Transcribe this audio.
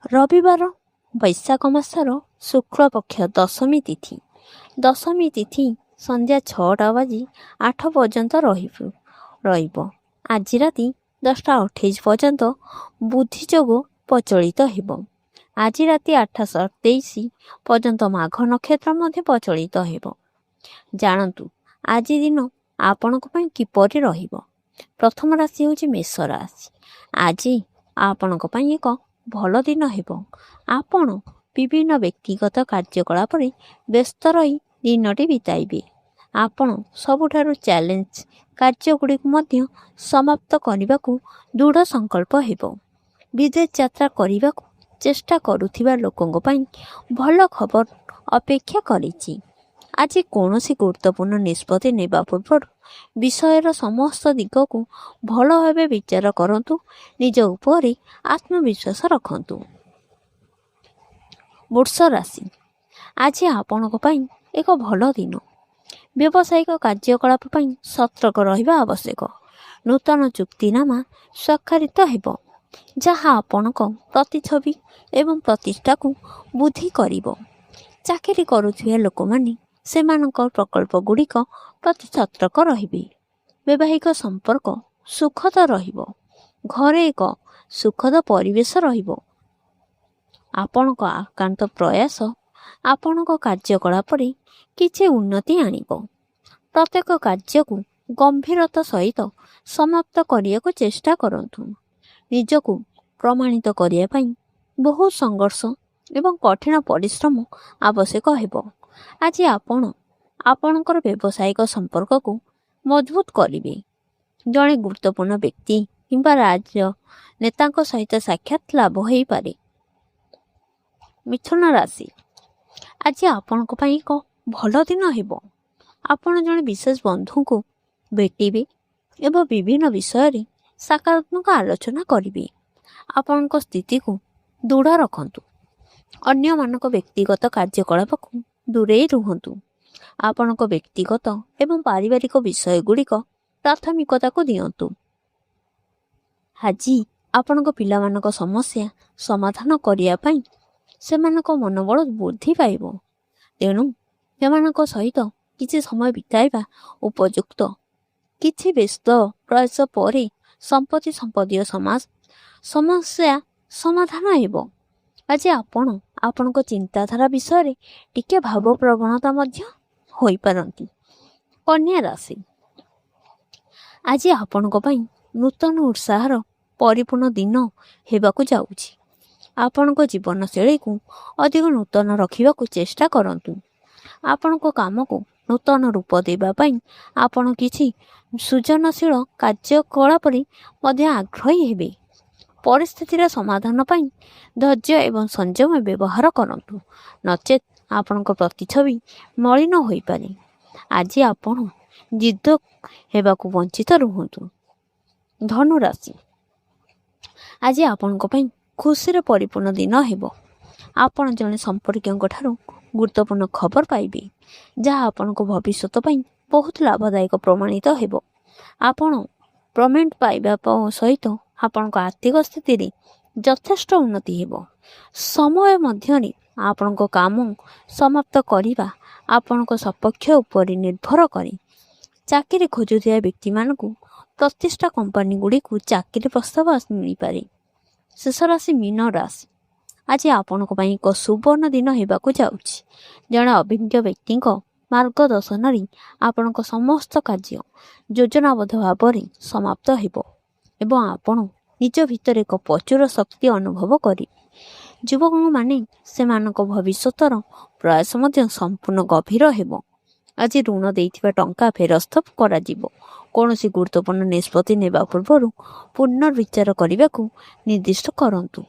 ରବିବାର ବୈଶାଖ ମାସର ଶୁକ୍ଳପକ୍ଷ ଦଶମୀ ତିଥି। ଦଶମୀ ତିଥି ସନ୍ଧ୍ୟା 6ଟା ବାଜି 8 ପର୍ଯ୍ୟନ୍ତ ରହିବ। ଆଜି ରାତି 10ଟା 28 ପର୍ଯ୍ୟନ୍ତ ବୁଦ୍ଧି ଯୋଗ ପ୍ରଚଳିତ ହେବ। ଆଜି ରାତି 8:27 ପର୍ଯ୍ୟନ୍ତ ମାଘ ନକ୍ଷତ୍ର ମଧ୍ୟ ପ୍ରଚଳିତ ହେବ। ଜାଣନ୍ତୁ ଆଜି ଦିନ ଆପଣଙ୍କ ପାଇଁ କିପରି ରହିବ। ପ୍ରଥମ ରାଶି ହେଉଛି ମେଷ ରାଶି। ଆଜି ଆପଣଙ୍କ ପାଇଁ ଏକ ଭଲ ଦିନ ହେବ। ଆପଣ ବିଭିନ୍ନ ବ୍ୟକ୍ତିଗତ କାର୍ଯ୍ୟକଳାପରେ ବ୍ୟସ୍ତ ରହି ଦିନଟି ବିତାଇବେ। ଆପଣ ସବୁଠାରୁ ଚ୍ୟାଲେଞ୍ଜ କାର୍ଯ୍ୟଗୁଡ଼ିକୁ ମଧ୍ୟ ସମାପ୍ତ କରିବାକୁ ଦୃଢ଼ ସଂକଳ୍ପ ହେବ। ବିଦେଶ ଯାତ୍ରା କରିବାକୁ ଚେଷ୍ଟା କରୁଥିବା ଲୋକଙ୍କ ପାଇଁ ଭଲ ଖବର ଅପେକ୍ଷା କରିଛି। ଆଜି କୌଣସି ଗୁରୁତ୍ୱପୂର୍ଣ୍ଣ ନିଷ୍ପତ୍ତି ନେବା ପୂର୍ବରୁ ବିଷୟର ସମସ୍ତ ଦିଗକୁ ଭଲ ଭାବେ ବିଚାର କରନ୍ତୁ। ନିଜ ଉପରେ ଆତ୍ମବିଶ୍ୱାସ ରଖନ୍ତୁ। ବୃଷ ରାଶି। ଆଜି ଆପଣଙ୍କ ପାଇଁ ଏକ ଭଲ ଦିନ। ବ୍ୟବସାୟିକ କାର୍ଯ୍ୟକଳାପ ପାଇଁ ସତର୍କ ରହିବା ଆବଶ୍ୟକ। ନୂତନ ଚୁକ୍ତିନାମା ସ୍ୱାକ୍ଷରିତ ହେବ, ଯାହା ଆପଣଙ୍କ ପ୍ରତିଛବି ଏବଂ ପ୍ରତିଷ୍ଠାକୁ ବୃଦ୍ଧି କରିବ। ଚାକିରି କରୁଥିବା ଲୋକମାନେ ସେମାନଙ୍କ ପ୍ରକଳ୍ପଗୁଡ଼ିକ ପ୍ରତି ସତର୍କ ରହିବେ। ବୈବାହିକ ସମ୍ପର୍କ ସୁଖଦ ରହିବ। ଘରେ ଏକ ସୁଖଦ ପରିବେଶ ରହିବ। ଆପଣଙ୍କ ଆକାନ୍ତ ପ୍ରୟାସ ଆପଣଙ୍କ କାର୍ଯ୍ୟକଳାପରେ କିଛି ଉନ୍ନତି ଆଣିବ। ପ୍ରତ୍ୟେକ କାର୍ଯ୍ୟକୁ ଗମ୍ଭୀରତା ସହିତ ସମାପ୍ତ କରିବାକୁ ଚେଷ୍ଟା କରନ୍ତୁ। ନିଜକୁ ପ୍ରମାଣିତ କରିବା ପାଇଁ ବହୁ ସଂଘର୍ଷ ଏବଂ କଠିନ ପରିଶ୍ରମ ଆବଶ୍ୟକ ହେବ। ଆଜି ଆପଣ ଆପଣଙ୍କର ବ୍ୟବସାୟିକ ସମ୍ପର୍କକୁ ମଜବୁତ କରିବେ। ଜଣେ ଗୁରୁତ୍ୱପୂର୍ଣ୍ଣ ବ୍ୟକ୍ତି କିମ୍ବା ରାଜନେତାଙ୍କ ସହିତ ସାକ୍ଷାତ ଲାଭ ହୋଇପାରେ। ମିଥୁନ ରାଶି। ଆଜି ଆପଣଙ୍କ ପାଇଁ ଏକ ଭଲ ଦିନ ହେବ। ଆପଣ ଜଣେ ବିଶେଷ ବନ୍ଧୁଙ୍କୁ ଭେଟିବେ ଏବଂ ବିଭିନ୍ନ ବିଷୟରେ ସକାରାତ୍ମକ ଆଲୋଚନା କରିବେ। ଆପଣଙ୍କ ସ୍ଥିତିକୁ ଦୃଢ଼ ରଖନ୍ତୁ। ଅନ୍ୟମାନଙ୍କ ବ୍ୟକ୍ତିଗତ କାର୍ଯ୍ୟକଳାପକୁ ଦୂରେଇ ରୁହନ୍ତୁ। ଆପଣଙ୍କ ବ୍ୟକ୍ତିଗତ ଏବଂ ପାରିବାରିକ ବିଷୟଗୁଡ଼ିକ ପ୍ରାଥମିକତାକୁ ଦିଅନ୍ତୁ। ଆଜି ଆପଣଙ୍କ ପିଲାମାନଙ୍କ ସମସ୍ୟା ସମାଧାନ କରିବା ପାଇଁ ସେମାନଙ୍କ ମନୋବଳ ବୃଦ୍ଧି ପାଇବ। ତେଣୁ ସେମାନଙ୍କ ସହିତ କିଛି ସମୟ ବିତାଇବା ଉପଯୁକ୍ତ। କିଛି ବ୍ୟସ୍ତ ପ୍ରୟାସ ପରେ ସମ୍ପତ୍ତିୟ ସମସ୍ୟା ସମାଧାନ ହେବ। ଆଜି ଆପଣ ଆପଣଙ୍କ ଚିନ୍ତାଧାରା ବିଷୟରେ ଟିକେ ଭାବପ୍ରବଣତା ମଧ୍ୟ ହୋଇପାରନ୍ତି। କନ୍ୟା ରାଶି। ଆଜି ଆପଣଙ୍କ ପାଇଁ ନୂତନ ଉତ୍ସାହର ପରିପୂର୍ଣ୍ଣ ଦିନ ହେବାକୁ ଯାଉଛି। ଆପଣଙ୍କ ଜୀବନଶୈଳୀକୁ ଅଧିକ ନୂତନ ରଖିବାକୁ ଚେଷ୍ଟା କରନ୍ତୁ। ଆପଣଙ୍କ କାମକୁ ନୂତନ ରୂପ ଦେବା ପାଇଁ ଆପଣ କିଛି ସୃଜନଶୀଳ କାର୍ଯ୍ୟକଳାପରେ ମଧ୍ୟ ଆଗ୍ରହୀ ହେବେ। ପରିସ୍ଥିତିର ସମାଧାନ ପାଇଁ ଧୈର୍ଯ୍ୟ ଏବଂ ସଂଯମ ବ୍ୟବହାର କରନ୍ତୁ, ନଚେତ୍ ଆପଣଙ୍କ ପ୍ରତିଛବି ମଳିନ ହୋଇପାରେ। ଆଜି ଆପଣ ଜିଦ୍ଦ ହେବାକୁ ବଞ୍ଚିତ ରୁହନ୍ତୁ। ଧନୁ ରାଶି। ଆଜି ଆପଣଙ୍କ ପାଇଁ ଖୁସିରେ ପରିପୂର୍ଣ୍ଣ ଦିନ ହେବ। ଆପଣ ଜଣେ ସମ୍ପର୍କୀୟଙ୍କ ଠାରୁ ଗୁରୁତ୍ୱପୂର୍ଣ୍ଣ ଖବର ପାଇବେ, ଯାହା ଆପଣଙ୍କ ଭବିଷ୍ୟତ ପାଇଁ ବହୁତ ଲାଭଦାୟକ ପ୍ରମାଣିତ ହେବ। ଆପଣ ପ୍ରମେଣ୍ଟ ପାଇବା ସହିତ ଆପଣଙ୍କ ଆର୍ଥିକ ସ୍ଥିତିରେ ଯଥେଷ୍ଟ ଉନ୍ନତି ହେବ। ସମୟ ମଧ୍ୟରେ ଆପଣଙ୍କ କାମ ସମାପ୍ତ କରିବା ଆପଣଙ୍କ ସପକ୍ଷ ଉପରେ ନିର୍ଭର କରେ। ଚାକିରି ଖୋଜୁଥିବା ବ୍ୟକ୍ତିମାନଙ୍କୁ ପ୍ରତିଷ୍ଠା କମ୍ପାନୀଗୁଡ଼ିକୁ ଚାକିରି ପ୍ରସ୍ତାବ ମିଳିପାରେ। ଶେଷ ରାଶି ମୀନ ରାଶି। ଆଜି ଆପଣଙ୍କ ପାଇଁ ଏକ ସୁବର୍ଣ୍ଣ ଦିନ ହେବାକୁ ଯାଉଛି। ଜଣେ ଅଭିଜ୍ଞ ବ୍ୟକ୍ତିଙ୍କ ମାର୍ଗଦର୍ଶନରେ ଆପଣଙ୍କ ସମସ୍ତ କାର୍ଯ୍ୟ ଯୋଜନାବଦ୍ଧ ଭାବରେ ସମାପ୍ତ ହେବ ଏବଂ ଆପଣ ନିଜ ଭିତରେ ଏକ ପ୍ରଚୁର ଶକ୍ତି ଅନୁଭବ କରିବେ। ଯୁବକମାନେ ସେମାନଙ୍କ ଭବିଷ୍ୟତର ପ୍ରୟାସ ମଧ୍ୟ ସମ୍ପୂର୍ଣ୍ଣ ଗଭୀର ହେବ। ଆଜି ଋଣ ଦେଇଥିବା ଟଙ୍କା ଫେରସ୍ତ କରାଯିବ। କୌଣସି ଗୁରୁତ୍ୱପୂର୍ଣ୍ଣ ନିଷ୍ପତ୍ତି ନେବା ପୂର୍ବରୁ ପୁନର୍ବିଚାର କରିବାକୁ ନିର୍ଦ୍ଦିଷ୍ଟ କରନ୍ତୁ।